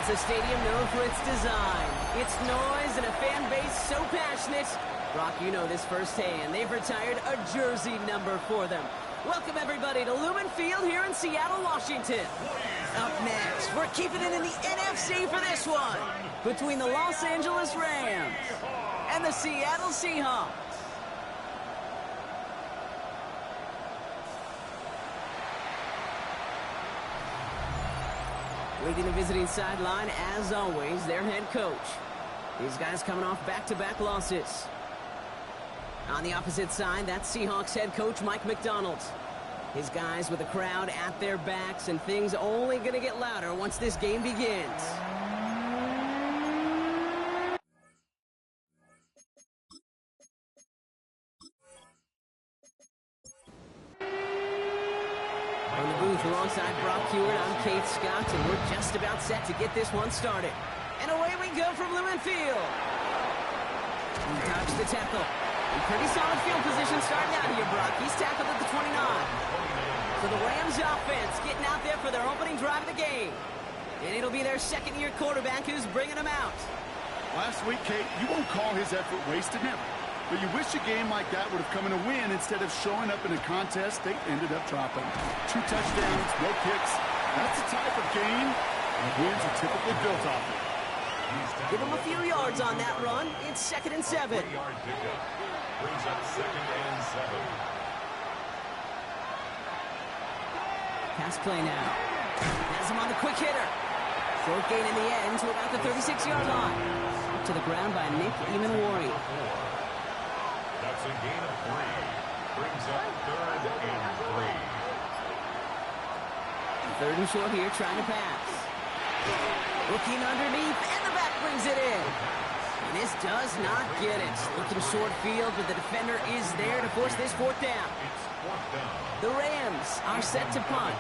It's a stadium known for its design, its noise, and a fan base so passionate. Brock, you know this firsthand. They've retired a jersey number for them. Welcome, everybody, to Lumen Field here in Seattle, Washington. Up next, we're keeping it in the NFC for this one, between the Los Angeles Rams and the Seattle Seahawks. Leading the visiting sideline, as always, their head coach. These guys coming off back-to-back losses. On the opposite side, that's Seahawks head coach Mike McDonald. His guys with the crowd at their backs, and things only going to get louder once this game begins. From the booth alongside Brock Hewitt, I'm Kate Scott, and we're just about set to get this one started. And away we go from Lumen Field. He dodged the tackle. In pretty solid field position starting out here, Brock. He's tackled at the 29. So the Rams offense getting out there for their opening drive of the game. And it'll be their second-year quarterback who's bringing them out. Last week, Kate, you won't call his effort wasted, never. But you wish a game like that would have come in a win instead of showing up in a contest they ended up dropping. 2 touchdowns, no kicks. That's the type of game wins are typically built off of. Give him a few yards on that run. It's 2nd and 7. Brings up 2nd and 7. Pass play now. Has him on the quick hitter. Short gain in the end to about the 36-yard line. Up to the ground by Nick Emanwari. That's a gain of 3. Brings up 3rd and 3. 3rd and short here, trying to pass. Looking underneath, and the back brings it in. And this does not get it. Looking short field, but the defender is there to force this 4th down. The Rams are set to punt.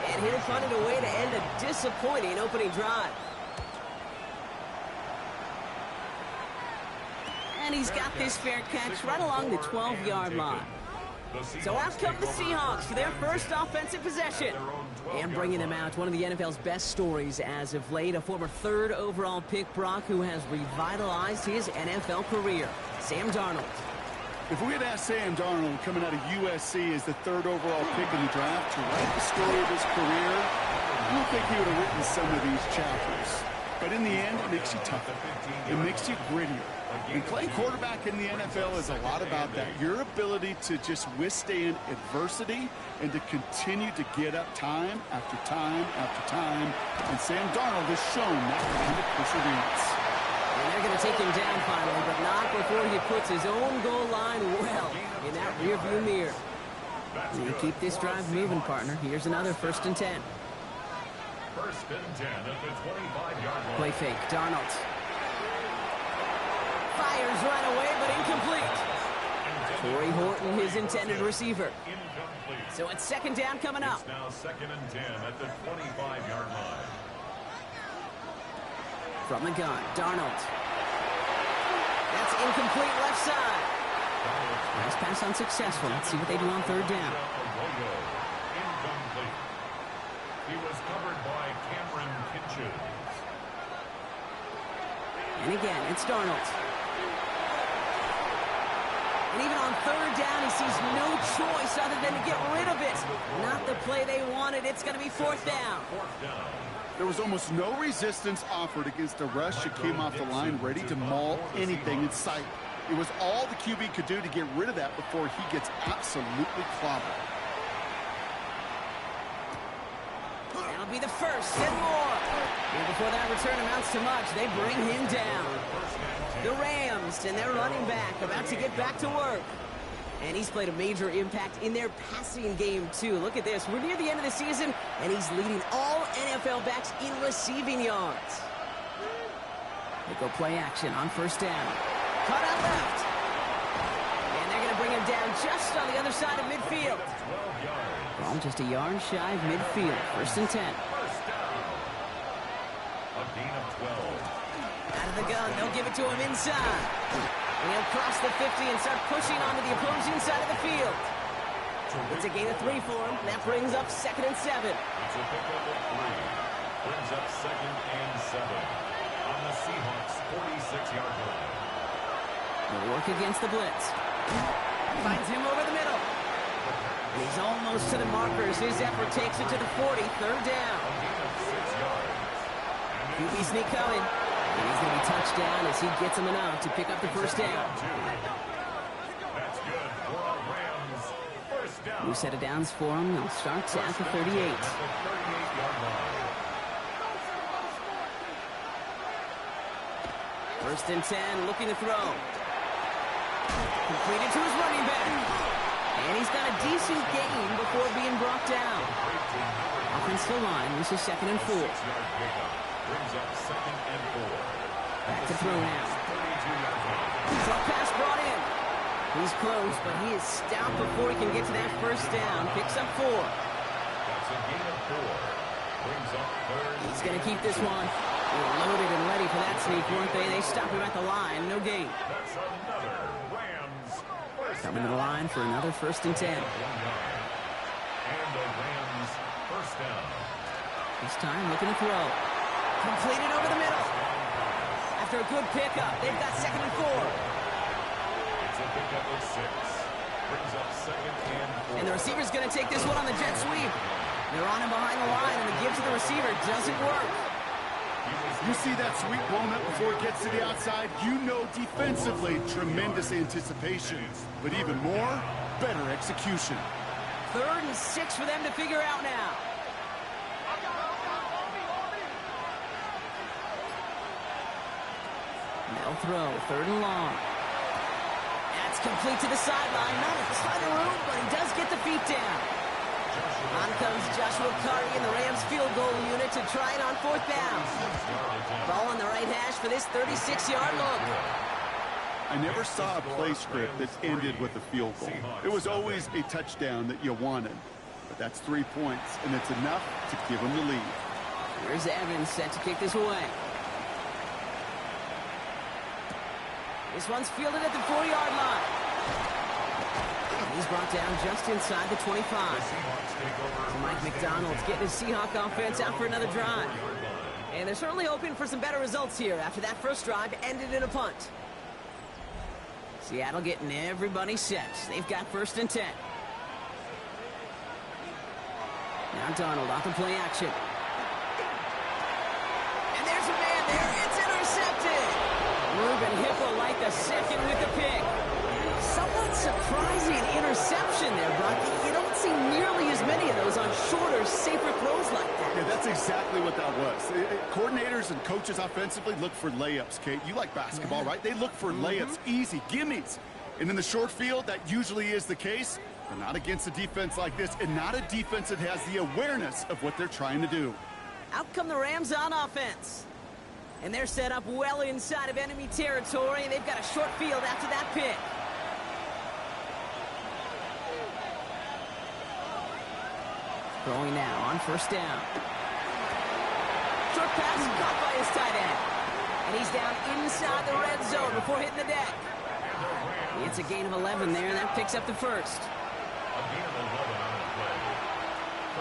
And he'll punt it away to end a disappointing opening drive. And he's got this fair catch right along the 12-yard line. So out come the Seahawks for their first offensive possession. And bringing them out, one of the NFL's best stories as of late, a former 3rd overall pick, Brock, who has revitalized his NFL career, Sam Darnold. If we had asked Sam Darnold coming out of USC as the 3rd overall pick in the draft to write the story of his career, I don't think he would have written some of these chapters. But in the end, it makes you tougher. It makes you grittier. And playing quarterback in the NFL is a lot about that. Your ability to just withstand adversity and to continue to get up time after time after time. And Sam Darnold has shown that kind of perseverance. And they're going to take him down finally, but not before he puts his own goal line well in that rearview mirror. And you keep this drive moving, partner. Here's another 1st and 10. 1st and 10 at the 25-yard line. Play fake, Darnold. Fires right away, but incomplete. Torrey Horton, his intended receiver. Incomplete. So it's 2nd down coming up. It's now 2nd and 10 at the 25-yard line. From the gun, Darnold. That's incomplete left side. Nice pass unsuccessful. Let's see what they do on 3rd down. Incomplete. He was covered by Cameron Kinches. And again, it's Darnold. And even on 3rd down, he sees no choice other than to get rid of it. Not the play they wanted. It's going to be 4th down. There was almost no resistance offered against a rush that came off the line ready to maul anything in sight. It was all the QB could do to get rid of that before he gets absolutely clobbered. That'll be the 1st and more. And before that return amounts to much, they bring him down. The Rams and their running back about to get back to work. And he's played a major impact in their passing game, too. Look at this. We're near the end of the season, and he's leading all NFL backs in receiving yards. They go play action on 1st down. Cut out left. And they're going to bring him down just on the other side of midfield. Ball just a yard shy of midfield. 1st and 10. A gain of 12. Out of the gun, they'll give it to him inside. And he'll cross the 50 and start pushing onto the opposing side of the field. It's a gain of 3 for him. That brings up 2nd and 7. It's a pickup of 3. Brings up 2nd and 7 on the Seahawks' 46-yard line. They'll work against the blitz. Finds him over the middle. And he's almost to the markers. His effort takes it to the 40. 3rd down. A gain of 6 yards. QB sneak coming. And he's going to be touched down as he gets him enough to pick up the 1st down. That's good for our Rams. 1st down. New set of downs for him. They'll start at the 38. At the 38-yard line. 1st and 10, looking to throw. Completed to his running back. And he's got a decent gain before being brought down. Offensive line, this is 2nd and 4. 6-yard pickup. Brings up 2nd and 4. Back to throw now. 32-yard line. Short pass brought in. He's close, but he is stout before he can get to that 1st down. Picks up 4. That's a gain of 4. Brings up 3rd. He's going to keep this one. They were loaded and ready for that sneak, weren't they? They stop him at the line. No gain. That's another Rams 1st Coming to the line for another 1st and 10. And the Rams 1st down. This time looking to throw. Completed over the middle. After a good pickup, they've got 2nd and 4. It's a pickup of 6. Brings up 2nd and 4. And the receiver's going to take this one on the jet sweep. They're on him behind the line, and the give to the receiver doesn't work. You see that sweep blown up before it gets to the outside, you know defensively, tremendous anticipation. But even more, better execution. 3rd and 6 for them to figure out now. They'll throw, 3rd and long. That's complete to the sideline. Not a ton of room, but he does get the feet down. On comes Joshua Curry in the Rams field goal unit to try it on 4th down. Ball on the right hash for this 36-yard look. I never saw a play script that ended with a field goal. It was always a touchdown that you wanted. But that's 3 points, and it's enough to give them the lead. Here's Evans set to kick this away. This one's fielded at the 4-yard line. And he's brought down just inside the 25. So Mike McDonald's getting his Seahawk offense out for another drive. And they're certainly hoping for some better results here after that first drive ended in a punt. Seattle getting everybody set. They've got 1st and 10. Now Donald off the play action. And there's a man there. It's intercepted. Ruben Hippolyte the second with the pick. Somewhat surprising interception there, Brock. You don't see nearly as many of those on shorter, safer throws like that. Yeah, that's exactly what that was. Coordinators and coaches offensively look for layups, Kate. You like basketball, right? They look for layups, easy, gimmies. And in the short field, that usually is the case, but not against a defense like this, and not a defense that has the awareness of what they're trying to do. Out come the Rams on offense. And they're set up well inside of enemy territory, and they've got a short field after that pick. Throwing now on 1st down. Short pass caught by his tight end. And he's down inside the red zone before hitting the deck. It's a gain of 11 there, and that picks up the 1st. A gain of 11 on the play.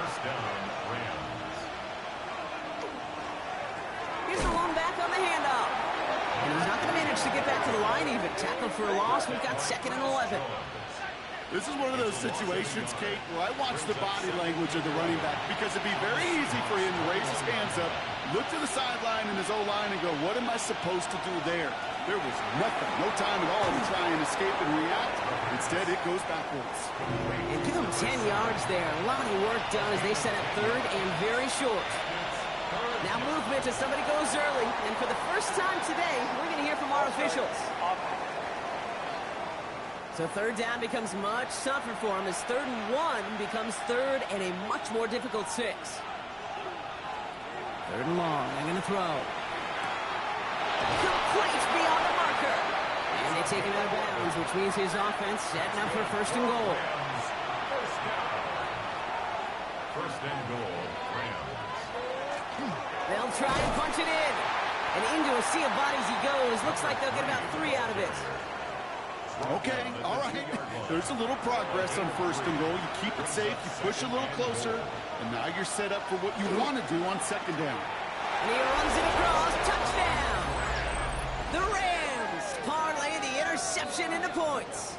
1st down, Rams. Here's the long back on the handoff. And he's not going to manage to get back to the line even. Tackle for a loss. We've got 2nd and 11. This is one of those situations, Kate, where I watch the body language of the running back because it'd be very easy for him to raise his hands up, look to the sideline in his O-line and go, what am I supposed to do there? There was nothing, no time at all to try and escape and react. Instead, it goes backwards. And give them 10 yards there. A lot of work done as they set up 3rd and very short. Now movement as somebody goes early. And for the first time today, we're going to hear from our officials. So 3rd down becomes much tougher for him as 3rd and 1 becomes 3rd and a much more difficult 6. 3rd and long. They're going to throw. Complete beyond the marker. And they take him out of bounds, which means his offense setting up for 1st and goal. 1st and goal, Rams. They'll try and punch it in. And into a sea of bodies he goes. Looks like they'll get about 3 out of it. Okay, all right. There's a little progress on 1st and goal. You keep it safe, you push a little closer, and now you're set up for what you want to do on 2nd down. And he runs it across. Touchdown! The Rams parlay the interception into points.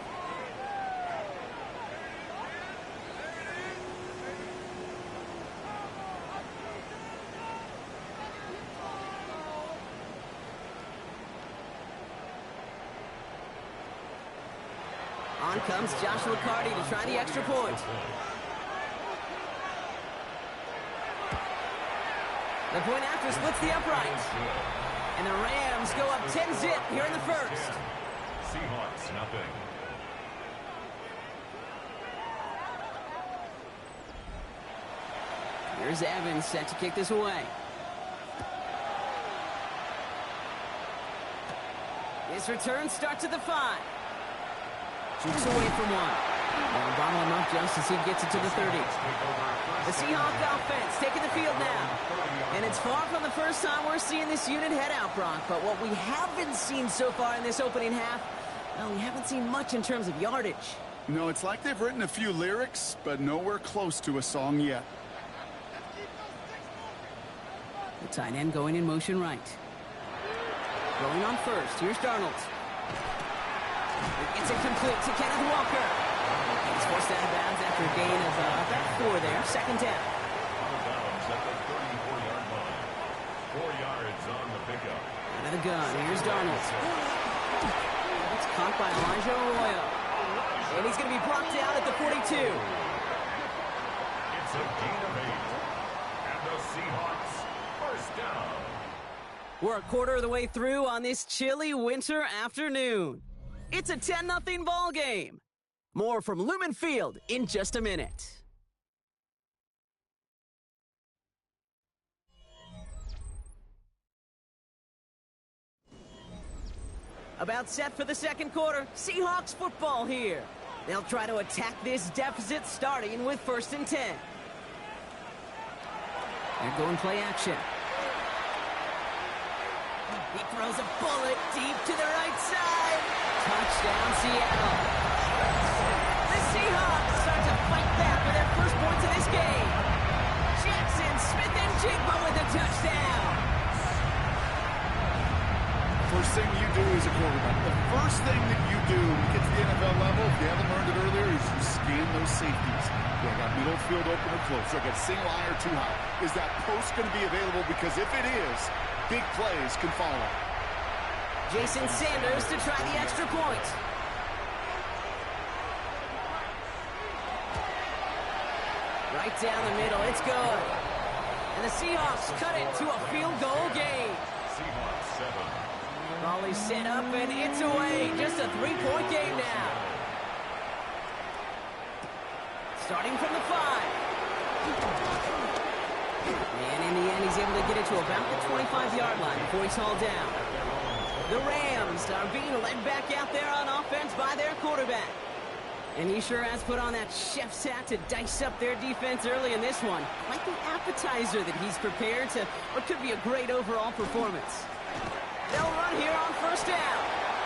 On comes Joshua Carty to try the extra point. The point after splits the upright. And the Rams go up 10-zip here in the 1st. Seahawks, nothing. Here's Evans set to kick this away. His return starts at the 5. Jukes away from one. They'll bottle him up just as he gets it to the 30. The Seahawks offense taking the field now. And it's far from the first time we're seeing this unit head out, Brock. But what we haven't seen so far in this opening half, well, we haven't seen much in terms of yardage. No, it's like they've written a few lyrics, but nowhere close to a song yet. The tight end going in motion right. Going on 1st. Here's Darnold. It's incomplete to Kenneth Walker. He's forced out of bounds after a gain of about 4 there. 2nd down. Downs at the 34-yard line. 4 yards on the pickup. Out of the gun. Here's Darnold. It's caught by Elijah Arroyo. And he's going to be brought down at the 42. It's a gain of 8. And the Seahawks, 1st down. We're a quarter of the way through on this chilly winter afternoon. It's a 10-0 ball game. More from Lumen Field in just a minute. About set for the 2nd quarter. Seahawks football here. They'll try to attack this deficit starting with 1st and 10. They're going play action. He throws a bullet deep to the right side. Touchdown, Seattle. The Seahawks start to fight back for their first points of this game. Jackson, Smith, and Jigba with a touchdown. First thing you do as a quarterback, the first thing that you do when you get to the NFL level, if you haven't learned it earlier, is you scan those safeties. They got middle field open or close. They got single eye or too high. Is that post going to be available? Because if it is, big plays can follow. Jason Sanders to try the extra point. Right down the middle, it's good. And the Seahawks cut it to a field goal game. Seahawks 7. Raleigh set up and it's away. Just a 3-point game now. Starting from the 5. And in the end, he's able to get it to about the 25-yard line before he's hauled down. The Rams are being led back out there on offense by their quarterback. And he sure has put on that chef's hat to dice up their defense early in this one. Like the appetizer that he's prepared to what could be a great overall performance. They'll run here on 1st down.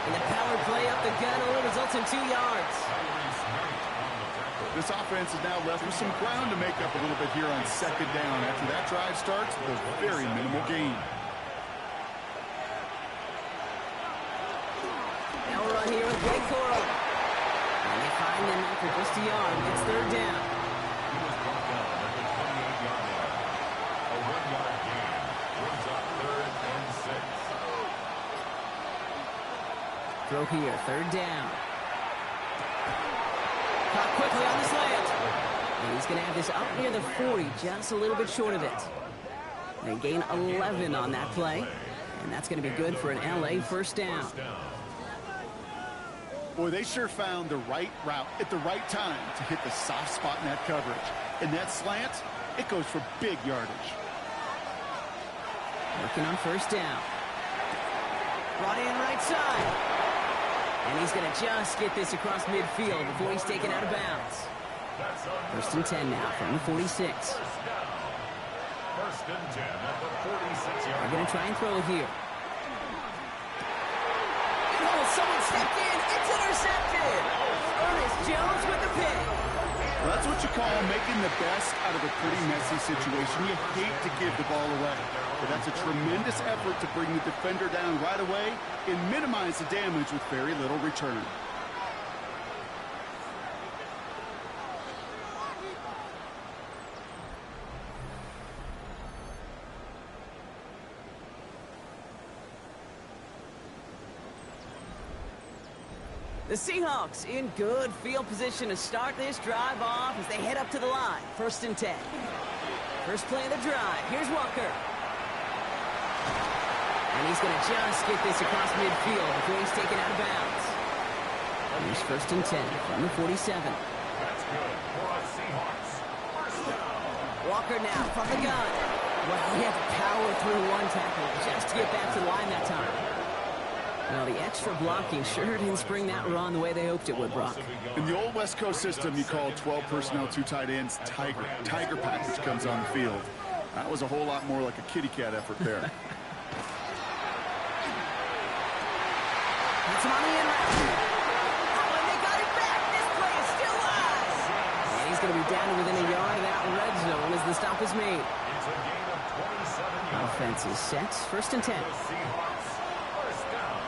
And the power play up the gut only results in 2 yards. This offense is now left with some ground to make up a little bit here on 2nd down. After that drive starts with a very minimal gain. They'll run here with Blake Coral. And they find them after just a yard. It's 3rd down. He was brought down at the 28-yard line. A 1-yard gain brings up 3rd and 6. Throw here, 3rd down. Caught quickly on the slant. And he's going to have this up near the 40, just a little bit short of it. They gain 11 on that play. And that's going to be good for an LA 1st down. Boy, they sure found the right route at the right time to hit the soft spot in that coverage. And that slant, it goes for big yardage. Working on 1st down. Brought in right side. And he's going to just get this across midfield before he's taken out of bounds. 1st and 10 now from the 46. 1st and 10 at the 46-yard line. They're going to try and throw it here. Oh, Someone stepped in. It's intercepted. Ernest Jones with the pick. Well, that's what you call making the best out of a pretty messy situation. You hate to give the ball away, but that's a tremendous effort to bring the defender down right away and minimize the damage with very little return. The Seahawks in good field position to start this drive off as they head up to the line. 1st and 10. First play of the drive. Here's Walker. And he's going to just get this across midfield before he's taken out of bounds. Here's 1st and 10 from the 47. That's good for us Seahawks. First down. Walker now from the gun. Well, he had to power through one tackle just to get back to the line that time. Well, the extra blocking sure didn't spring that run the way they hoped it would, Brock. In the old West Coast system, you call 12 personnel, 2 tight ends, Tiger. Tiger package comes on the field. That was a whole lot more like a kitty cat effort there. That's him on the in route. Oh, and they got it back. This play is still live. And he's going to be down to within a yard of that red zone as the stop is made. It's a gain of 27 yards. Offense is set. 1st and 10. The Seahawks, first down.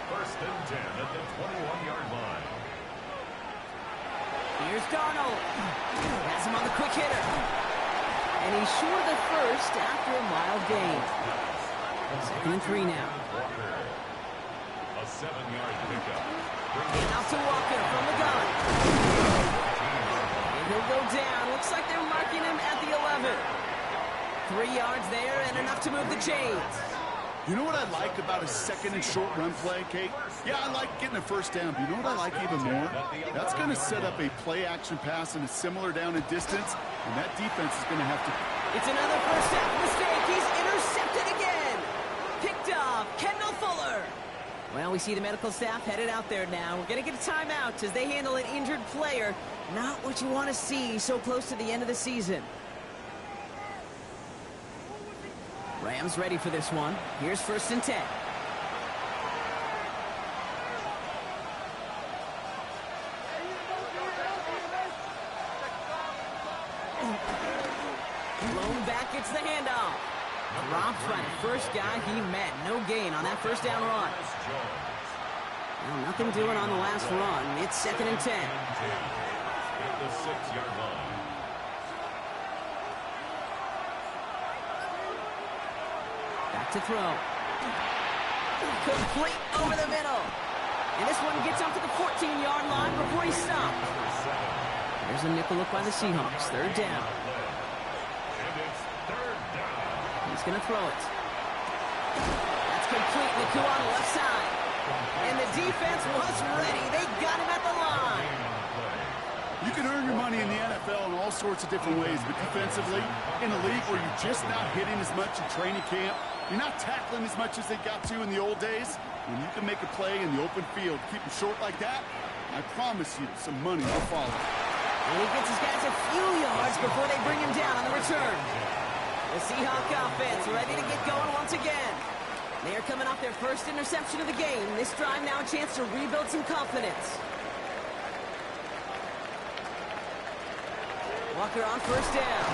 1st and 10 at the 21-yard line. Here's Darnold. Has him on the quick hitter. And he's short of the first after a mild gain. 2nd and 3 now. Walker. A 7-yard pickup. And out to Walker from the gun. And he'll go down. Looks like they're marking him at the 11. 3 yards there and enough to move the chains. You know what I like about a 2nd and short run play, Kate? Yeah, I like getting a first down, but you know what I like even more? That's going to set up a play-action pass in a similar down and distance, and that defense is going to have to... It's another first half mistake. He's intercepted again. Picked off Kendall Fuller. Well, we see the medical staff headed out there now. We're going to get a timeout as they handle an injured player. Not what you want to see so close to the end of the season. Rams ready for this one. Here's 1st and 10. Blown back, it's the handoff. Dropped by the first guy he met. No gain on that first down run. Well, nothing doing on the last run. It's 2nd and 10. At the 6-yard line. Back to throw. Complete over the middle. And this one gets up to the 14-yard line before he's stopped. There's a nickel look by the Seahawks. 3rd down. And it's 3rd down. He's going to throw it. That's complete. Niku on the left side. And the defense was ready. They got him at the line. You can earn your money in the NFL in all sorts of different ways, but defensively, in a league where you're just not hitting as much in training camp, you're not tackling as much as they got to in the old days, when you can make a play in the open field, keep them short like that, I promise you some money will follow. And he gets his guys a few yards before they bring him down on the return. The Seahawk offense ready to get going once again. They are coming off their first interception of the game. This drive now a chance to rebuild some confidence. Walker on 1st down.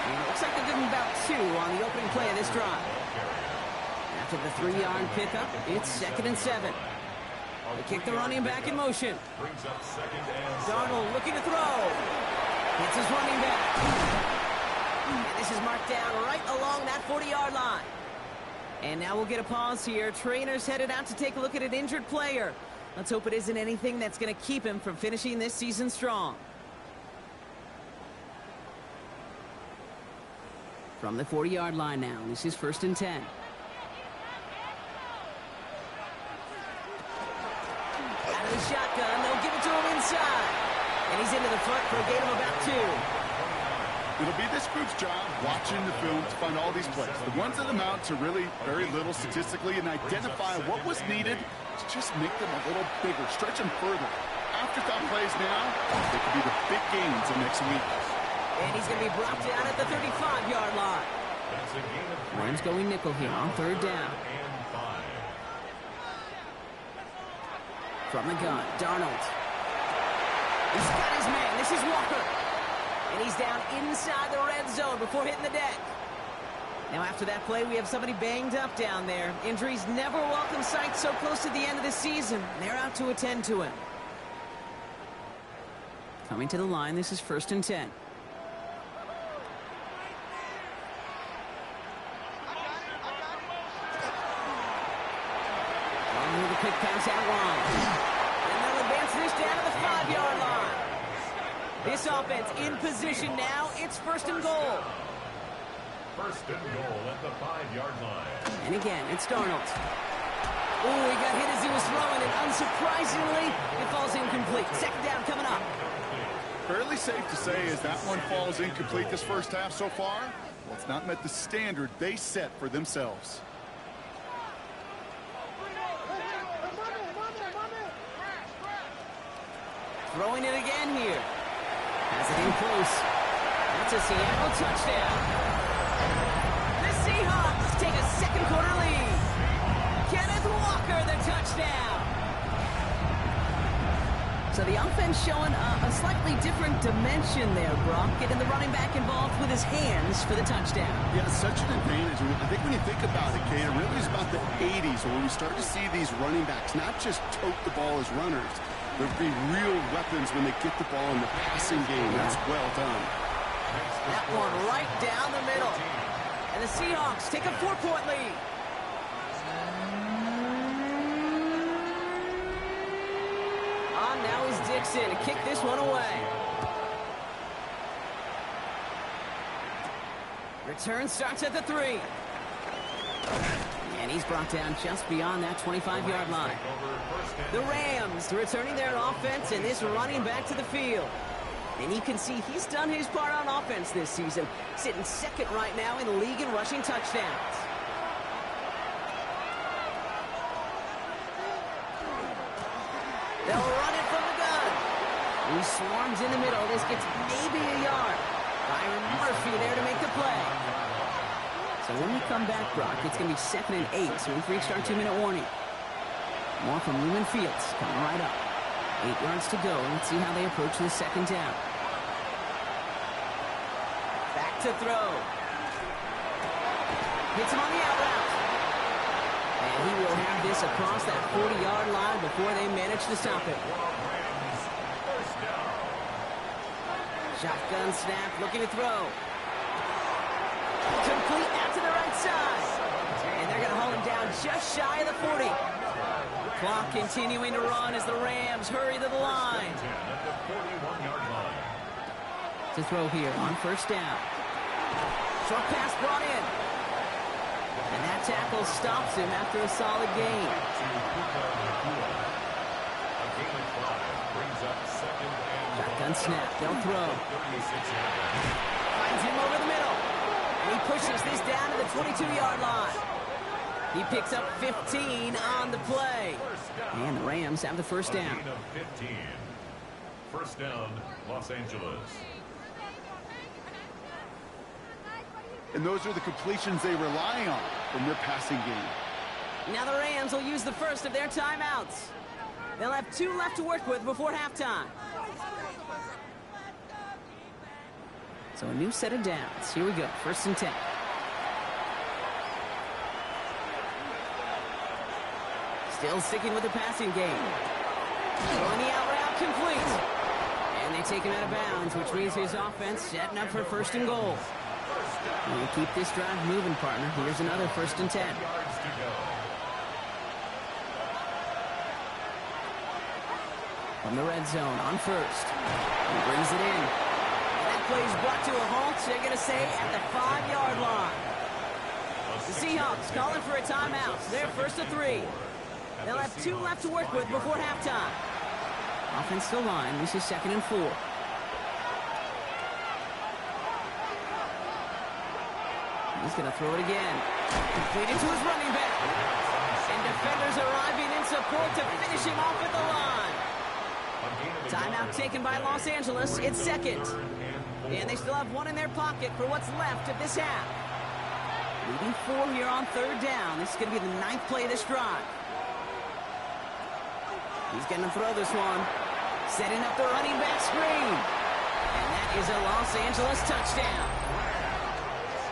And it looks like they're giving about 2 on the opening play of this drive. After the 3-yard pickup, it's 2nd and 7. They kick the running back in motion. Brings up 2nd and 7. Darnold looking to throw. Hits his running back. And this is marked down right along that 40-yard line. And now we'll get a pause here. Trainers headed out to take a look at an injured player. Let's hope it isn't anything that's going to keep him from finishing this season strong. From the 40-yard line now, this is 1st and 10. Out of the shotgun, they'll give it to him inside. And he's into the front for a gain of about 2. It'll be this group's job watching the film to find all these plays. The ones that amount to really very little statistically and identify what was needed to just make them a little bigger, stretch them further. Afterthought plays now, they could be the big gains of next week. And he's going to be brought down at the 35-yard line. That's a gain of 3. Rams going nickel here on 3rd down. And From the gun, Darnold. He's got his man. This is Walker. And he's down inside the red zone before hitting the deck. Now, after that play, we have somebody banged up down there. Injuries never welcome sight so close to the end of the season. They're out to attend to him. Coming to the line, this is 1st and 10. With a quick pass out wide. And they'll advance this down to the 5-yard line. This offense in position now. It's 1st and goal. 1st and goal at the 5-yard line. And again, it's Darnold. Oh, he got hit as he was throwing, and unsurprisingly, it falls incomplete. 2nd down coming up. Fairly safe to say as that one falls incomplete this first half so far. Well, it's not met the standard they set for themselves. Throwing it again here. Has it in close. That's a Seattle touchdown. The Seahawks take a 2nd quarter lead. Kenneth Walker, the touchdown. So the offense showing a slightly different dimension there, Brock. Getting the running back involved with his hands for the touchdown. Yeah, such an advantage. I think when you think about it, Kay, it really is about the 80s where we start to see these running backs not just tote the ball as runners. There'll be real weapons when they get the ball in the passing game. That's well done. That one right down the middle. And the Seahawks take a 4-point lead. On now is Dixon to kick this one away. Return starts at the 3. And he's brought down just beyond that 25-yard line. The Rams returning their offense, and this running back to the field. And you can see he's done his part on offense this season, sitting 2nd right now in the league in rushing touchdowns. They'll run it from the gun. He swarms in the middle. This gets maybe a yard. Byron Murphy there to make the play. So when we come back, Brock, it's going to be 2nd and 8. So we reached our 2-minute warning. More from Lumen Fields coming right up. 8 yards to go. Let's see how they approach the 2nd down. Back to throw. Hits him on the out route. And he will have this across that 40-yard line before they manage to stop it. Shotgun snap, looking to throw. Complete out to the right side. And they're going to hold him down just shy of the 40. Clock continuing to run as the Rams hurry to the line. To throw here on 1st down. Short pass brought in. And that tackle stops him after a solid gain. Shotgun snap. They'll throw. Finds him over the middle. And he pushes this down to the 22-yard line. He picks up 15 on the play. And the Rams have the 1st down. 15. 1st down, Los Angeles. And those are the completions they rely on from their passing game. Now the Rams will use the first of their timeouts. They'll have 2 left to work with before halftime. So a new set of downs. Here we go. 1st and 10. Still sticking with the passing game. Throwing the out route complete. And they take him out of bounds, which means his offense setting up for 1st and goal. We'll keep this drive moving, partner. Here's another 1st and 10. From the red zone on 1st. He brings it in. And that play is brought to a halt, they're going to say, at the 5-yard line. The Seahawks calling for a timeout. They're 1st and 3. They'll have 2 left to work with before halftime. Offensive line. This is 2nd and 4. He's going to throw it again. Completed to his running back. And defenders arriving in support to finish him off at the line. Timeout taken by Los Angeles. It's 2nd. And they still have 1 in their pocket for what's left of this half. Leading 4 here on 3rd down. This is going to be the 9th play of this drive. He's going to throw this one. Setting up the running back screen. And that is a Los Angeles touchdown.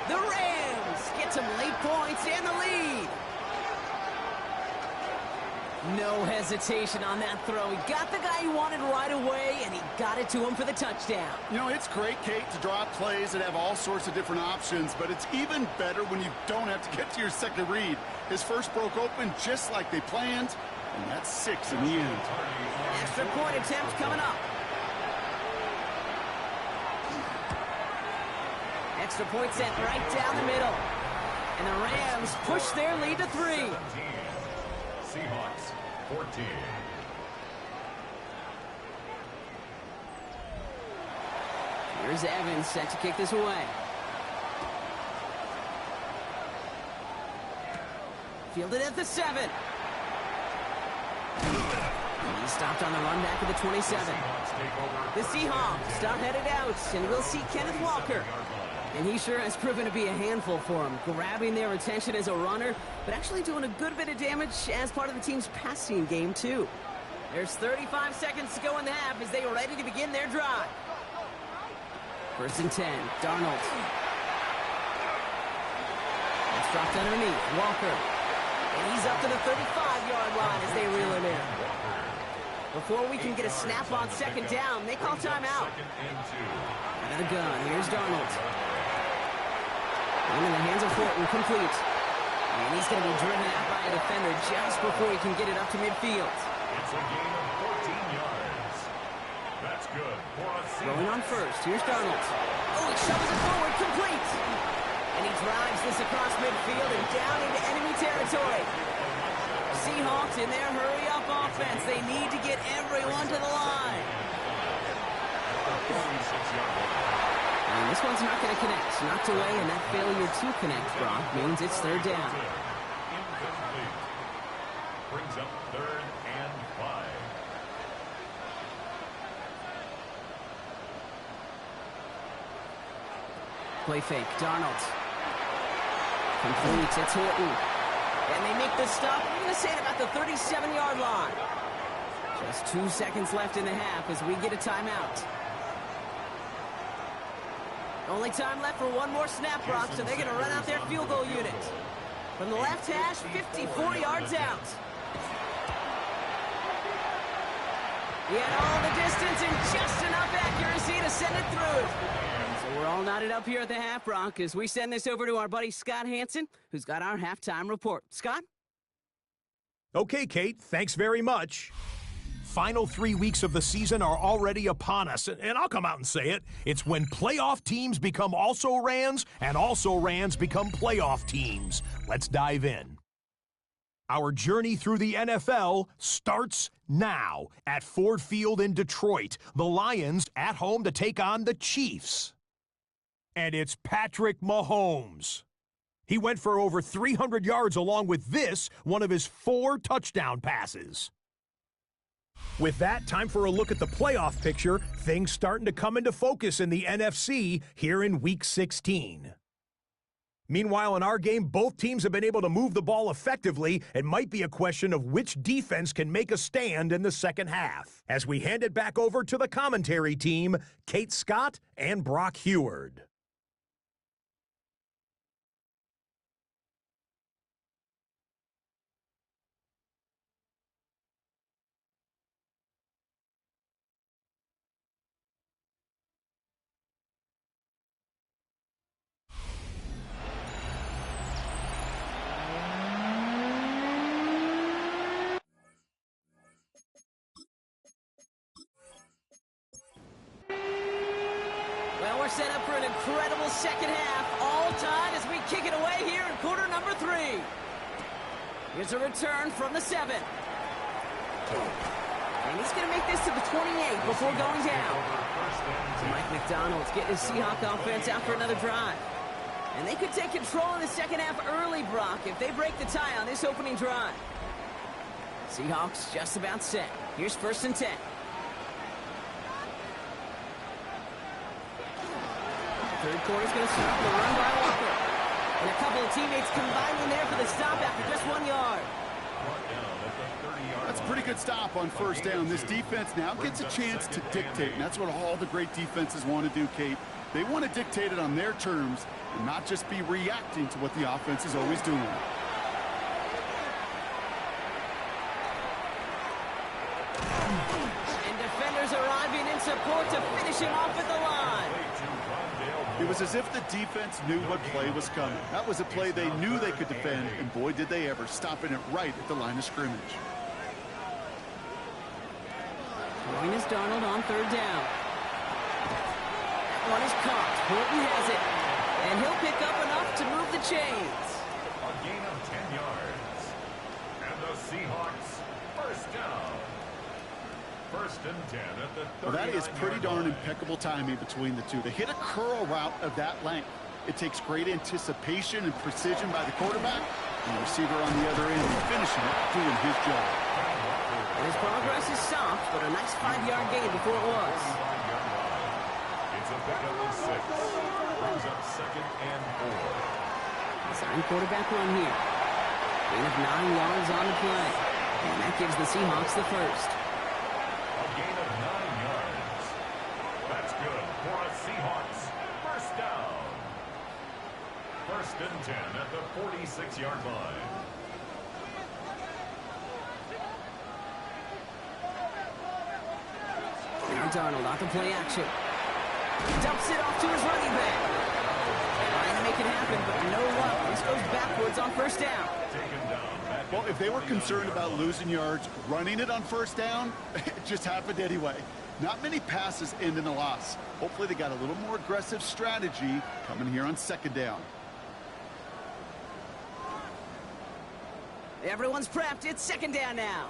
The Rams get some late points and the lead. No hesitation on that throw. He got the guy he wanted right away, and he got it to him for the touchdown. You know, it's great, Kate, to draw plays that have all sorts of different options, but it's even better when you don't have to get to your second read. His first broke open just like they planned, and that's 6 in the end. Extra point attempt coming up. Extra point sent right down the middle. And the Rams push their lead to 3. Seahawks 14. Here's Evans set to kick this away. Fielded at the 7. And he's stopped on the run back of the 27. The Seahawks start headed out, and we'll see Kenneth Walker. And he sure has proven to be a handful for them, grabbing their attention as a runner, but actually doing a good bit of damage as part of the team's passing game, too. There's 35 seconds to go in the half as they are ready to begin their drive. 1st and 10, Darnold. It's dropped underneath, Walker. And he's up to the 35-yard line as they reel him in. Before we can get a snap on 2nd down, they call timeout. Out of the gun, here's Darnold. In the hands of Horton, complete. And he's going to be driven out by a defender just before he can get it up to midfield. It's a gain of 14 yards. That's good for a Throwing on first, here's Darnold. Oh, he shoves it forward, complete. And he drives this across midfield and down into enemy territory. Seahawks in their hurry-up offense. They need to get everyone to the line. And this one's not going to connect. Knocked away, and that failure to connect, Brock, means it's 3rd down. Incomplete. Brings up 3rd and 5. Play fake, Darnold. Complete, it's Horton. And they make the stop, I'm going to say, at about the 37-yard line. Just 2 seconds left in the half as we get a timeout. Only time left for one more snap, Brock, so they're going to run out their field goal unit. From the left hash, 54 yards out. He had all the distance and just enough accuracy to send it through. So we're all knotted up here at the half, Brock, as we send this over to our buddy Scott Hansen, who's got our halftime report. Scott? Okay, Kate, thanks very much. Final 3 weeks of the season are already upon us, and I'll come out and say it. It's when playoff teams become also-rans, and also-rans become playoff teams. Let's dive in. Our journey through the NFL starts now at Ford Field in Detroit. The Lions at home to take on the Chiefs. And it's Patrick Mahomes. He went for over 300 yards along with this, one of his 4 touchdown passes. With that, time for a look at the playoff picture. Things starting to come into focus in the NFC here in Week 16. Meanwhile, in our game, both teams have been able to move the ball effectively. It might be a question of which defense can make a stand in the second half. As we hand it back over to the commentary team, Kate Scott and Brock Heward. Well, we're set up for an incredible second half, all tied as we kick it away here in quarter number 3. Here's a return from the 7. And he's going to make this to the 28 before going down. So Mike McDonald's getting his Seahawk offense out for another drive. And they could take control in the second half early, Brock, if they break the tie on this opening drive. Seahawks just about set. Here's 1st and 10. Third quarter's going to start with a run by Walker. And a couple of teammates combining there for the stop after just 1 yard. Brought down at the 30-yard That's a line. pretty good stop on first down. This defense now gets a chance to dictate, and that's what all the great defenses want to do, Kate. They want to dictate it on their terms and not just be reacting to what the offense is always doing. And defenders arriving in support to finish him off at the line. It was as if the defense knew what play was coming. That was a play they knew they could defend, and boy, did they ever, stopping it right at the line of scrimmage. Throwing is Darnold on third down. That one is caught. Horton has it. And he'll pick up enough to move the chains. A gain of 10 yards. And the Seahawks first down. First and 10 at the 39-yard Well, that is pretty darn line. impeccable timing between the two. To hit a curl route of that length, it takes great anticipation and precision by the quarterback, and the receiver on the other end finishing it, doing his job. And his progress is stopped, but a nice 5-yard gain before it was. It's a pickup of 6. Brings up second and 4. Design quarterback run here. Gain of 9 yards on the play. And that gives the Seahawks the first. A gain of 9 yards. That's good for a Seahawks first down. First and 10 at the 46-yard line. Now Darnold off the play action. Dumps it off to his running back. Trying to make it happen, but no luck. This goes backwards on first down. Taken down. Back Well, at if they were the concerned 29-yard about line. losing yards, running it on first down, it just happened anyway. Not many passes end in a loss. Hopefully they got a little more aggressive strategy coming here on second down. Everyone's prepped. It's second down now.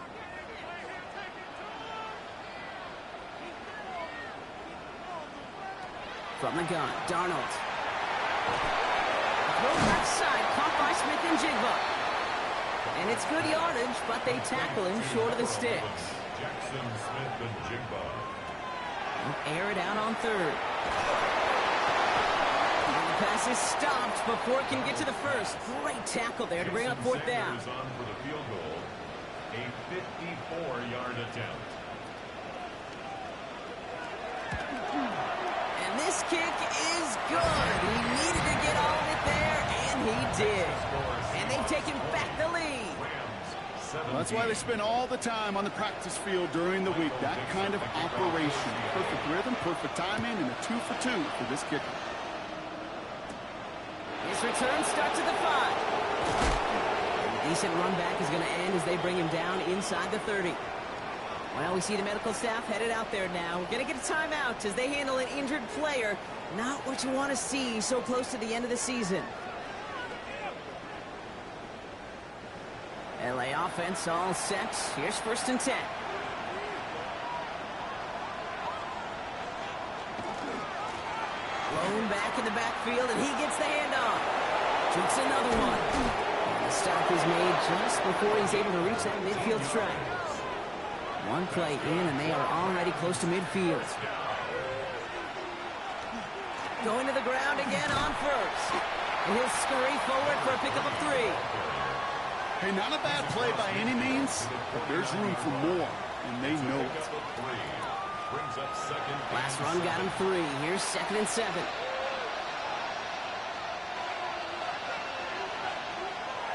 From the gun, Darnold. Throw left side, caught by Smith-Njigba. And it's good yardage, but they tackle him short of the sticks. Jackson Smith and Jigba. Air it out on third. And the pass is stopped before it can get to the first. Great tackle there to bring up fourth down. Sanders on for the field goal. A 54-yard attempt. And this kick is good. He needed to get all of it there, and he did. And they've taken back the lead. Well, that's why they spend all the time on the practice field during the week. That kind of operation. Perfect rhythm, perfect timing, and a 2 for 2 for this kicker. His return starts at the 5. A decent run back is going to end as they bring him down inside the 30. Well, we see the medical staff headed out there now. We're going to get a timeout as they handle an injured player. Not what you want to see so close to the end of the season. LA offense all set. Here's first and 10. Blown back in the backfield, and he gets the handoff. Shoots another one. And the stop is made just before he's able to reach that midfield strike. One play in, and they are already close to midfield. Going to the ground again on first. And he'll scurry forward for a pickup of 3. Hey, not a bad play by any means, but there's room for more, and they know it. Brings up second. Last run got him 3. Here's second and 7.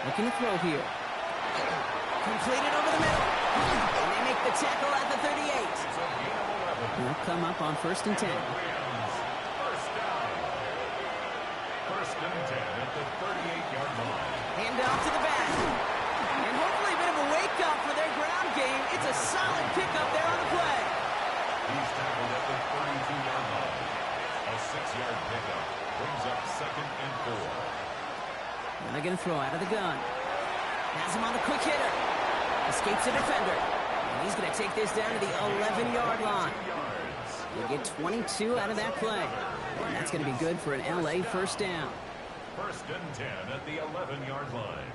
Looking to throw here. Completed over the middle. And they make the tackle at the 38. They'll come up on first and 10. First down. First and 10 at the 38-yard line. Hand off to the back. And hopefully a bit of a wake-up for their ground game. It's a solid pickup there on the play. He's tackled at the 32-yard line. A 6-yard pickup brings up second and 4. Now they're going to throw out of the gun. Has him on the quick hitter. Escapes the defender. And he's going to take this down to the 11-yard line. We'll get 22 out of that play. And that's going to be good for an LA first down. First and 10 at the 11-yard line.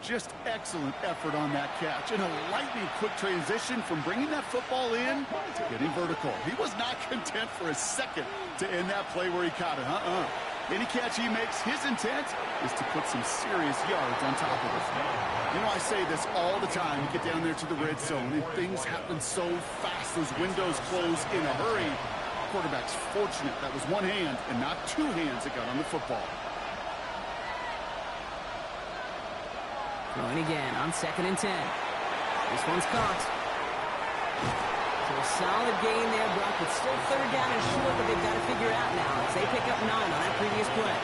Just excellent effort on that catch. And a lightning quick transition from bringing that football in to getting vertical. He was not content for a second to end that play where he caught it. Any catch he makes, his intent is to put some serious yards on top of it. You know, I say this all the time. You get down there to the red zone, and things happen so fast. Those windows close in a hurry. Quarterback's fortunate that was one hand and not two hands that got on the football. Going again on 2nd and 10. This one's caught. So a solid gain there, Brock, but still 3rd down and short, but they've got to figure out now as they pick up 9 on that previous play.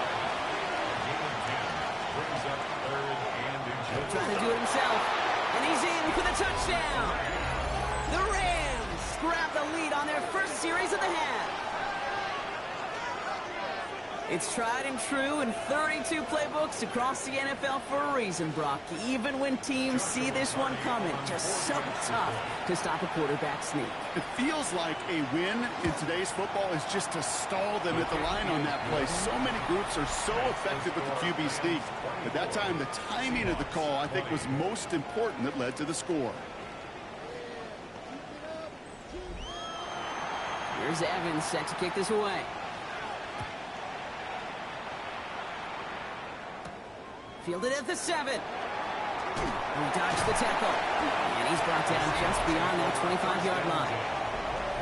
He'll try to do it himself, and he's in for the touchdown. The Rams grab the lead on their first series of the half. It's tried and true in 32 playbooks across the NFL for a reason, Brock. Even when teams see this one coming, just so tough to stop a quarterback sneak. It feels like a win in today's football is just to stall them at the line on that play. So many groups are so effective with the QB sneak. At that time, the timing of the call, I think, was most important that led to the score. Here's Evans set to kick this away. Fielded at the 7. He dodged the tackle. And he's brought down just beyond that 25-yard line.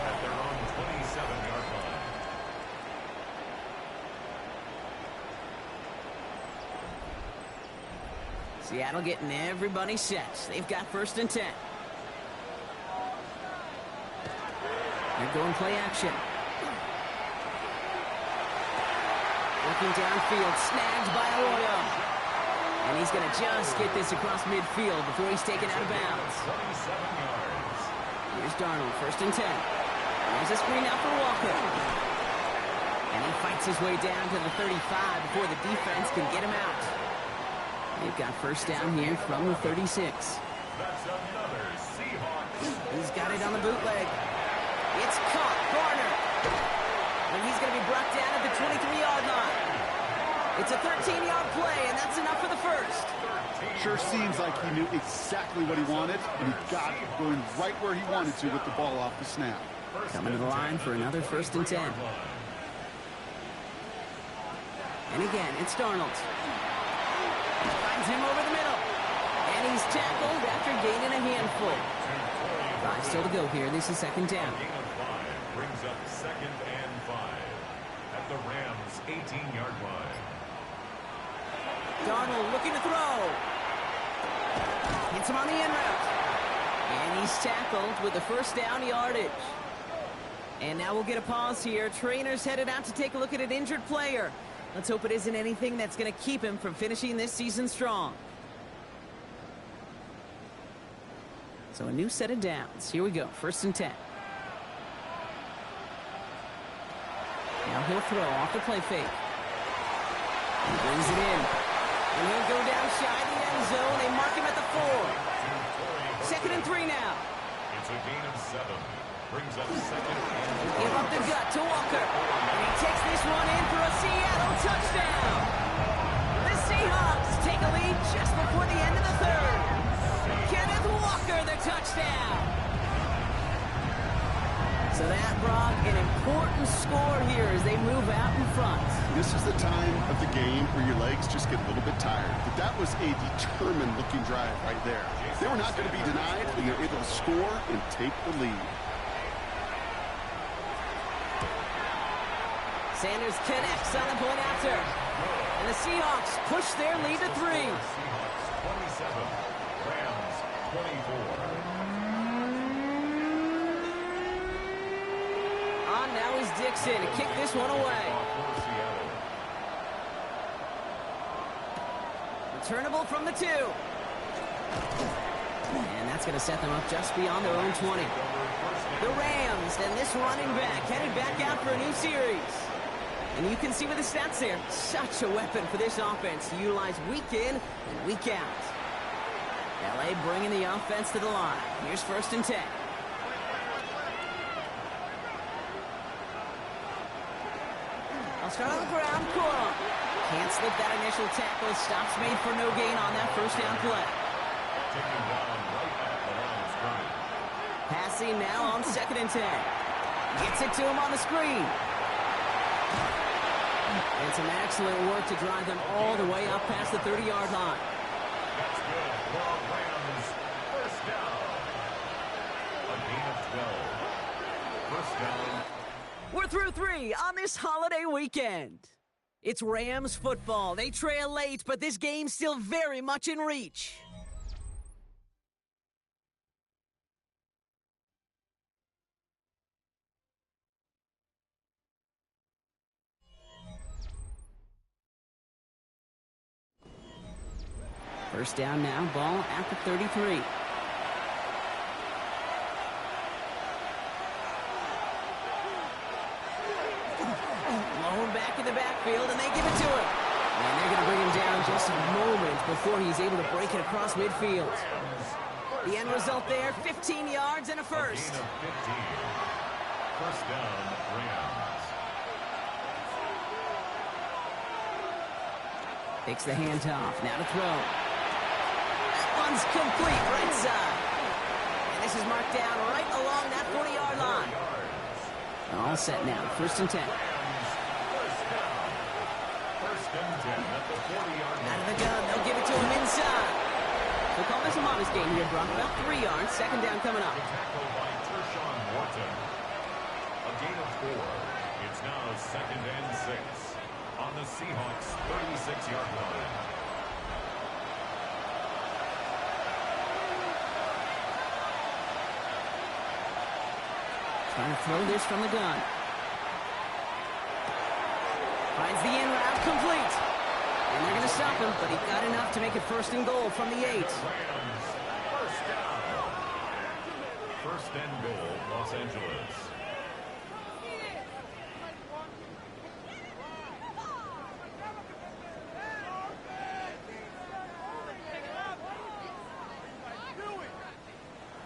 At their own 27-yard line. Seattle getting everybody set. They've got 1st and 10. They're going play action. Looking downfield, snagged by Arroyo. And he's going to just get this across midfield before he's taken out of bounds. 27 yards. Here's Darnold, 1st and 10. There's a screen out for Walker. And he fights his way down to the 35 before the defense can get him out. They've got 1st down here from the 36. That's another Seahawks. He's got it on the bootleg. It's caught. Garner. And he's going to be brought down at the 23-yard line. It's a 13-yard play, and that's enough for the 1st. Sure seems like he knew exactly what he wanted, and he got it going right where he wanted to with the ball off the snap. Coming to the line for another 1st and 10. And again, it's Darnold. He finds him over the middle. And he's tackled after gaining a handful. 5 still to go here. This is 2nd down. Gain of 5 brings up 2nd and 5 at the Rams' 18-yard line. Darnold looking to throw. Hits him on the in route. And he's tackled with the 1st down yardage. And now we'll get a pause here. Trainer's headed out to take a look at an injured player. Let's hope it isn't anything that's going to keep him from finishing this season strong. So a new set of downs. Here we go. 1st and 10. Now he'll throw off the play fake. He brings it in. And he'll go down shy of the end zone. They mark him at the 4. 2nd and 3 now. It's a gain of 7. Brings up 2nd and 4. Give up the gut to Walker. And he takes this one in for a Seattle touchdown. The Seahawks take a lead just before the end of the 3rd. Kenneth Walker, the touchdown. So that brought an important score here as they move out in front. This is the time of the game where your legs just get a little bit tired. But that was a determined-looking drive right there. They were not going to be denied, and they're able to score and take the lead. Sanders connects on the point after. And the Seahawks push their lead to 3. Seahawks 27, Rams 24. On now is Dixon to kick this one away. Returnable from the 2. And that's going to set them up just beyond their own 20. The Rams and this running back headed back out for a new series. And you can see with the stats there, such a weapon for this offense to utilize week in and week out. LA bringing the offense to the line. Here's 1st and 10. I'll start on the ground. Coral Can't slip that initial tackle. Stops made for no gain on that first down play. Taking down right at the line of scrimmage. Passing now on 2nd and 10. Gets it to him on the screen. And some excellent work to drive them all the way up past the 30-yard line. That's good for a Rams first down. A gain of 12. First down. We're through 3 on this holiday weekend. It's Rams football. They trail late, but this game's still very much in reach. First down now, ball at the 33. Blown back in the backfield, and they give it to him. And they're going to bring him down just a moment before he's able to break it across midfield. The end result there, 15 yards and a first. A gain of 15. First down, Rams. Takes the handoff, now to throw. That one's complete, right side. And this is marked down right along that 40-yard line. All set now, 1st and 10. First and 10 at the 40-yard line. Out of the gun, they'll give it to him inside. They'll call this a modest gain here, Brock. About 3 yards, 2nd down coming up. Tackle by Tershawn Wharton. A gain of 4. It's now 2nd and 6 on the Seahawks' 36-yard line. Trying to throw this from the gun. Finds the in route complete. And they're going to stop him, but he got enough to make it 1st and goal from the 8. Rams, first down. 1st and goal, Los Angeles.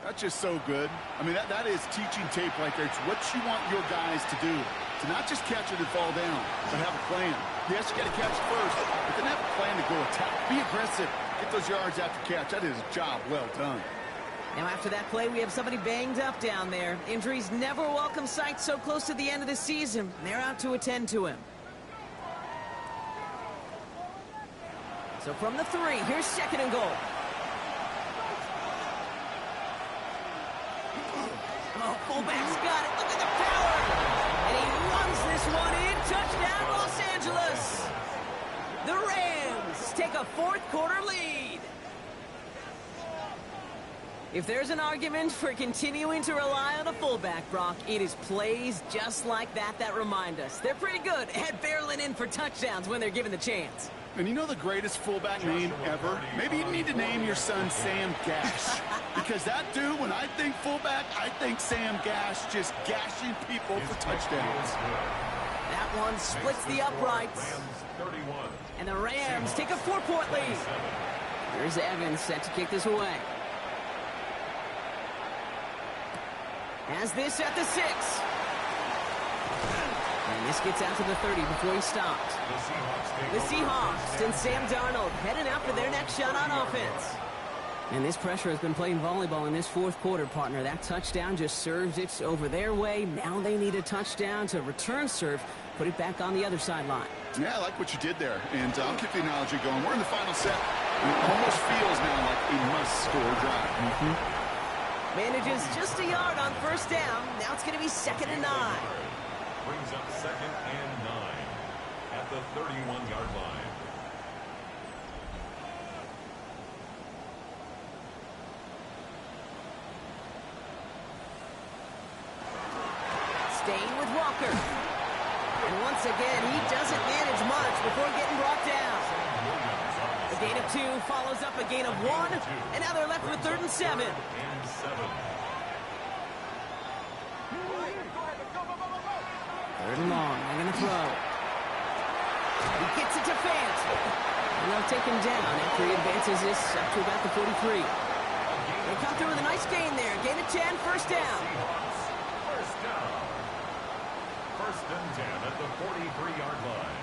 That's just so good. I mean, that is teaching tape right there. It's what you want your guys to do. To not just catch it and fall down, but have a plan. Yes, you got to catch it first, but then have a plan to go attack. Be aggressive. Get those yards after catch. That is a job well done. Now after that play, we have somebody banged up down there. Injuries never a welcome sight so close to the end of the season. They're out to attend to him. So from the 3, here's 2nd and goal. Oh, fullback's got it. Look at the power. And he runs this one in. Touchdown, Los Angeles. The Rams take a 4th quarter lead. If there's an argument for continuing to rely on a fullback, Brock, it is plays just like that that remind us. They're pretty good at barreling in for touchdowns when they're given the chance. And you know the greatest fullback name ever? Maybe you need to name your son Sam Gash. Because that dude, when I think fullback, I think Sam Gash just gashing people for touchdowns. That one splits the uprights. And the Rams take a 4-point lead. Here's Evans set to kick this away. Has this at the 6. And this gets out to the 30 before he stopped. The Seahawks and Sam Darnold heading out for their next shot on offense. And this pressure has been playing volleyball in this 4th quarter, partner. That touchdown just serves it over their way. Now they need a touchdown to return serve, put it back on the other sideline. Yeah, I like what you did there. And I'll keep the analogy going. We're in the final set. It almost feels now like a must-score drive. Manages just a yard on 1st down. Now it's going to be 2nd and 9. Brings up 2nd and 9 at the 31-yard line. Staying with Walker. And once again, he doesn't manage much before getting brought down. A gain of 2 follows up a gain of 1, and now they're left with 3rd and 7. 3rd and 7. 3rd and long, they're going to throw. He gets it to Fant. And they'll take him down after he advances this up to about the 43. They come through with a nice gain there. Gain of 10, 1st down. First down. 1st and 10 at the 43-yard line.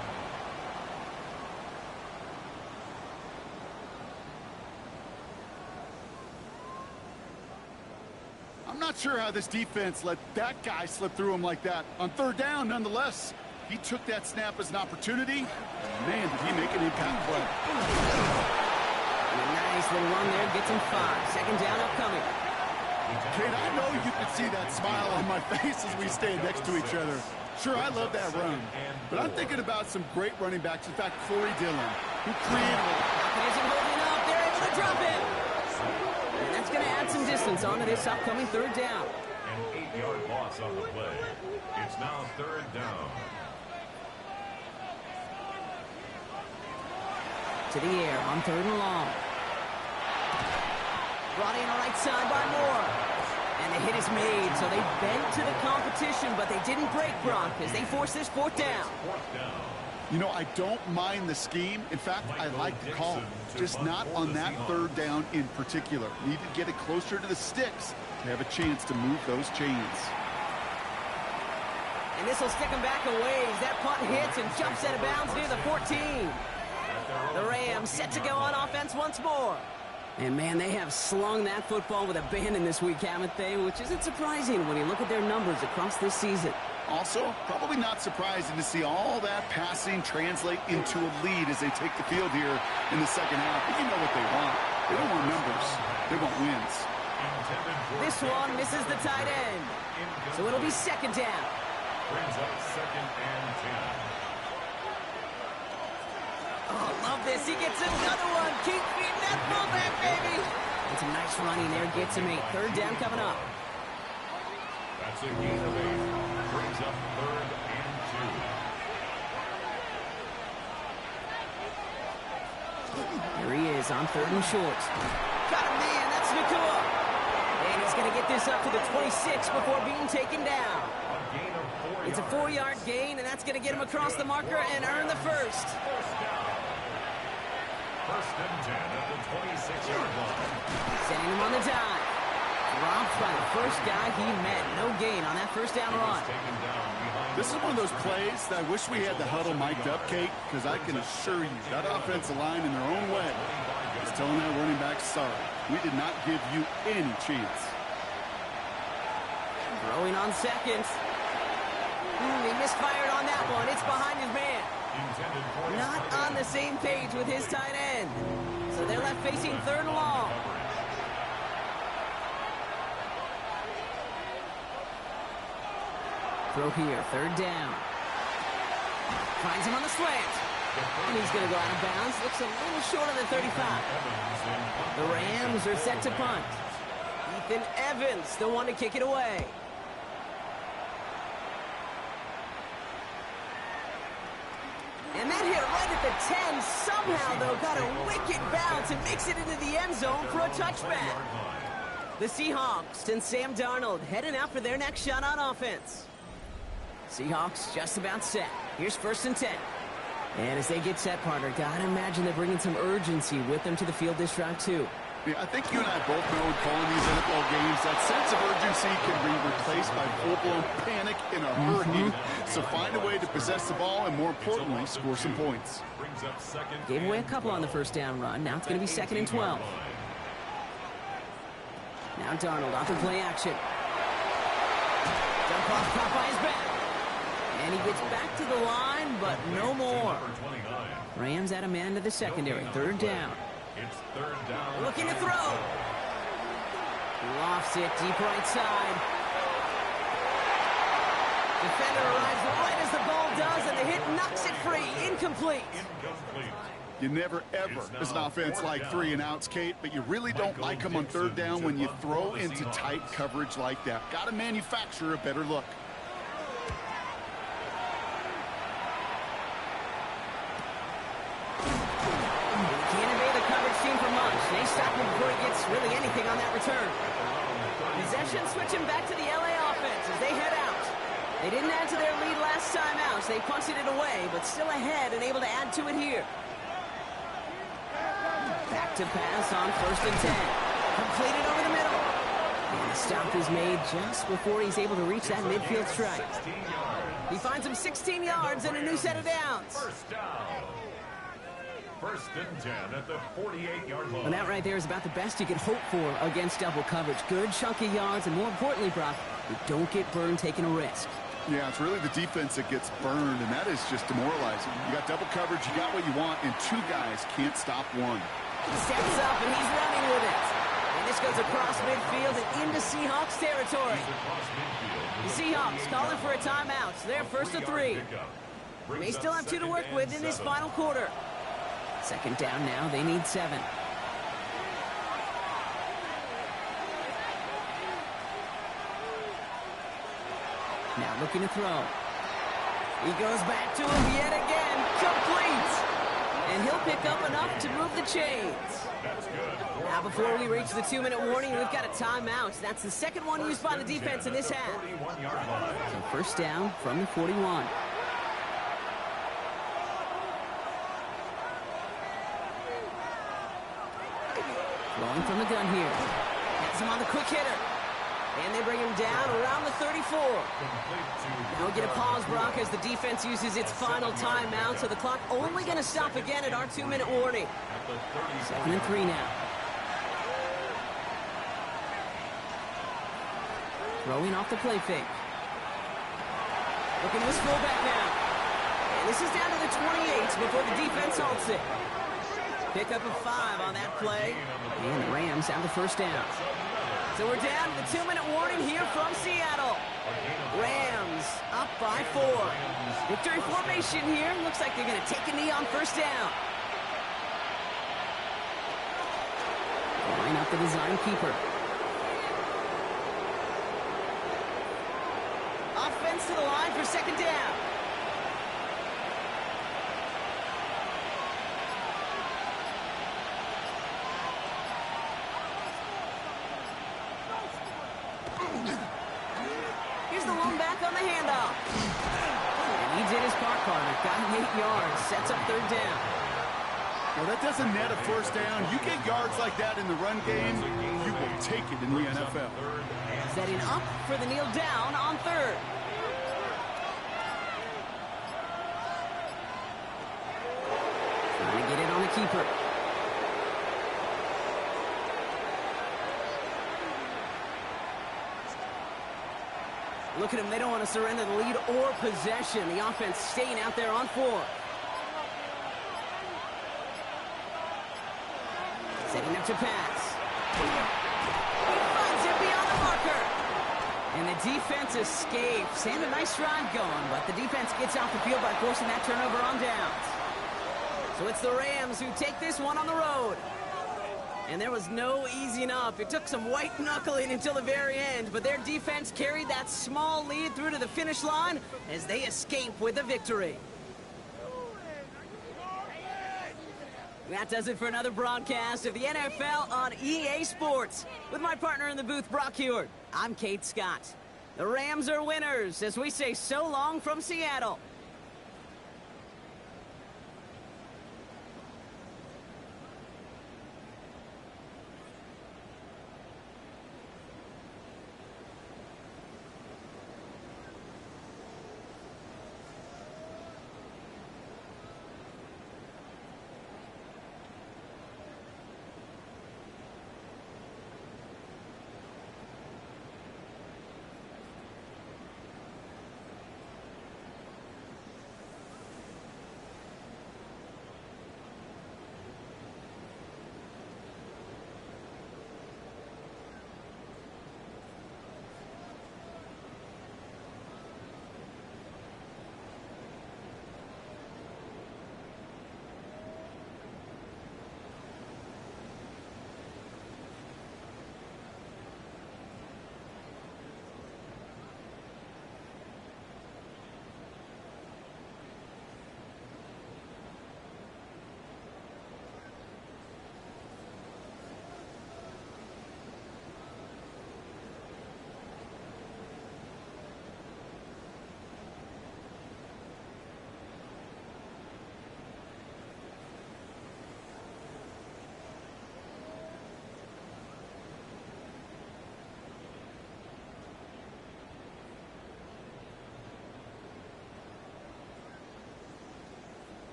I'm not sure how this defense let that guy slip through him like that. On third down, nonetheless, he took that snap as an opportunity. Man, did he make an impact play. Nice little run there, gets him 5. Second down upcoming. Kate, I know you can see that smile on my face as we stand next to each other. Sure, I love that run, but I'm thinking about some great running backs. In fact, Corey Dillon, who created it. Isn't holding up. They're able to drop it. And that's going to add some distance onto this upcoming third down. An 8-yard loss on the play. It's now third down. To the air on third and long. Brought in right side by Moore. And the hit is made, so they bent to the competition, but they didn't break Brock as they force this fourth down. You know, I don't mind the scheme. In fact, I like the call. Just not on that third down in particular. Need to get it closer to the sticks to have a chance to move those chains. And this will stick him back a ways. That punt hits and jumps out of bounds near the 14. The Rams set to go on offense once more. And, man, they have slung that football with abandon this week, haven't they? Which isn't surprising when you look at their numbers across this season. Also, probably not surprising to see all that passing translate into a lead as they take the field here in the second half. But you know what they want. They don't want numbers. They want wins. This one misses the tight end. So it'll be second down. Brings up second and 10. Oh, love this. He gets another one. Keep feeding that fullback, baby. And some nice running there. Gets him 8. Third down coming up. That's a gain of 8. Brings up third and 2. Here he is on third and short. Got him, man. That's Nakua. And he's going to get this up to the 26 before being taken down. A gain of 4 It's a 4-yard gain, and that's going to get him across the marker and earn the first. First and 10 at the 26-yard line. Sending him on the dive. Dropped by the first guy he met. No gain on that first down run. This is one of those plays that I wish we had the huddle mic'd up, Kate, because I can assure you that offensive line in their own way is telling that running back, sorry, we did not give you any chance. Throwing on second. He misfired on that one. It's behind his man. Not on the same page with his tight end. So they're left facing third and long. Throw here, third down. Finds him on the slant. And he's going to go out of bounds. Looks a little short of the 35. The Rams are set to punt. Ethan Evans, the one to kick it away. And that hit right at the 10. Somehow, though, got a wicked bounce and makes it into the end zone for a touchback. The Seahawks and Sam Darnold heading out for their next shot on offense. Seahawks just about set. Here's first and 10. And as they get set, partner, gotta imagine they're bringing some urgency with them to the field this drive, too. Yeah, I think you and I both know in calling these NFL games that sense of urgency can be replaced by full-blown panic in a hurry. So find a way to possess the ball and, more importantly, score some points. Gave away a couple on the first down run. Now it's going to be second and 12. Now Darnold off the play action. Dump off caught by his back. And he gets back to the line, but no more. Rams add a man to the secondary. Third down. It's third down. Looking to throw. Lofts it deep right side. Defender arrives right as the ball does, and the hit knocks it free. Incomplete. You never, ever, as an offense, like 3 and outs, Kate, but you really don't like them on third down when you throw into tight coverage like that. Got to manufacture a better look. They stop him before he gets really anything on that return. Possession switching back to the LA offense as they head out. They didn't add to their lead last time out, so they punted it away, but still ahead and able to add to it here. Back to pass on first and 10. Completed over the middle. And the stop is made just before he's able to reach that midfield strike. He finds him 16 yards and a new set of downs. First and 10 at the 48-yard line. And that right there is about the best you could hope for against double coverage. Good chunky yards, and more importantly, Brock, you don't get burned taking a risk. Yeah, it's really the defense that gets burned, and that is just demoralizing. You got double coverage, you got what you want, and two guys can't stop one. He steps up, and he's running with it. And this goes across midfield and into Seahawks territory. The Seahawks calling for a timeout. They're first to 3. They still have 2 to work with in this final quarter. Second down now. They need 7. Now looking to throw. He goes back to him yet again. Complete. And he'll pick up enough to move the chains. Now before we reach the 2-minute warning, we've got a timeout. That's the second one used by the defense in this half. So first down from the 41. Throwing from the gun here. Gets him on the quick hitter. And they bring him down around the 34. Now we'll get a pause, Brock, as the defense uses its final timeout. So the clock only going to stop again at our 2-minute warning. 2nd and 3 now. Throwing off the play fake. Looking at his fullback now. And this is down to the 28 before the defense halts it. Pick up a 5 on that play. And the Rams have the first down. So we're down to the 2-minute warning here from Seattle. Rams up by 4. Victory formation here. Looks like they're going to take a knee on first down. Line up the design keeper. Offense to the line for second down. Here's the lone back on the handoff. And he did his part, Carter. Got him 8 yards. Sets up third down. Well, that doesn't net a first down. You get yards like that in the run game, you will take it in the NFL. Setting up for the kneel down on third. Trying to get it on the keeper. Look at them. They don't want to surrender the lead or possession. The offense staying out there on 4. Setting up to pass. He finds it beyond the marker. And the defense escapes. And a nice drive going, but the defense gets off the field by forcing that turnover on downs. So it's the Rams who take this one on the road. And there was no easing up. It took some white knuckling until the very end, but their defense carried that small lead through to the finish line as they escape with a victory. That does it for another broadcast of the NFL on EA Sports. With my partner in the booth, Brock Hewitt, I'm Kate Scott. The Rams are winners as we say so long from Seattle.